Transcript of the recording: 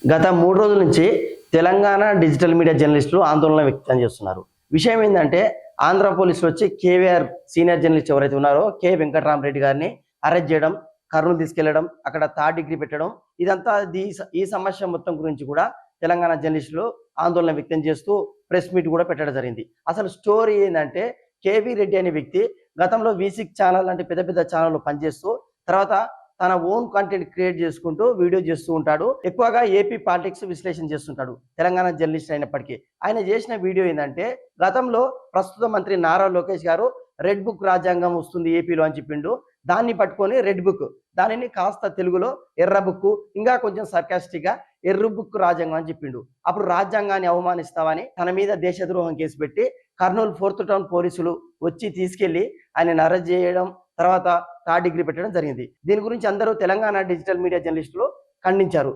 గత 3 రోజుల నుంచి తెలంగాణ డిజిటల్ మీడియా జర్నలిస్టులు ఆందోళన వ్యక్తం చేస్తున్నారు. విషయం ఏంటంటే ఆంధ్ర పోలీసులు వచ్చి కేవీఆర్ సీనియర్ జర్నలిస్ట్ ఎవరైతే ఉన్నారో కె వెంకటరామరెడ్డి గారిని అరెస్ట్ చేయడం, కర్నూలు తీసుకెళ్లడం, అక్కడ థర్డ్ డిగ్రీ పెట్టడం, ఇదంతా ఈ సమస్య మొత్తం గురించి కూడా తెలంగాణ జర్నలిస్టులు ఆందోళన వ్యక్తం చేస్తూ ప్రెస్ మీట్ కూడా పెట్టడం జరిగింది. అసలు స్టోరీ ఏంటంటే కేవీ రెడ్డి అనే వ్యక్తి గతంలో V6 ఛానల్ లాంటి పెద్ద పెద్ద ఛానల్లో పనిచేస్తూ తర్వాత తన ఓన్ కంటెంట్ క్రియేట్ చేసుకుంటూ వీడియో చేస్తూ ఉంటాడు. ఎక్కువగా ఏపీ పాలిటిక్స్ విశ్లేషణ చేస్తుంటాడు. తెలంగాణ జర్నలిస్ట్ అయినప్పటికీ ఆయన చేసిన వీడియో ఏంటంటే గతంలో ప్రస్తుత మంత్రి నారా లోకేష్ గారు రెడ్ బుక్ రాజ్యాంగం వస్తుంది ఏపీలో అని చెప్పిండు. దాన్ని పట్టుకొని రెడ్ బుక్, దానిని కాస్త తెలుగులో ఎర్ర బుక్, ఇంకా కొంచెం సర్కాస్టిక్ గా ఎర్ర బుక్ రాజ్యాంగం అని చెప్పిండు. అప్పుడు రాజ్యాంగాన్ని అవమానిస్తావని తన మీద దేశద్రోహం కేసు పెట్టి కర్నూలు 4th టౌన్ పోలీసులు వచ్చి తీసుకెళ్లి ఆయన అరెస్ట్ చేయడం, తర్వాత థర్డ్ డిగ్రీ పెట్టడం జరిగింది. దీని గురించి అందరూ తెలంగాణ డిజిటల్ మీడియా జర్నలిస్టులు ఖండించారు.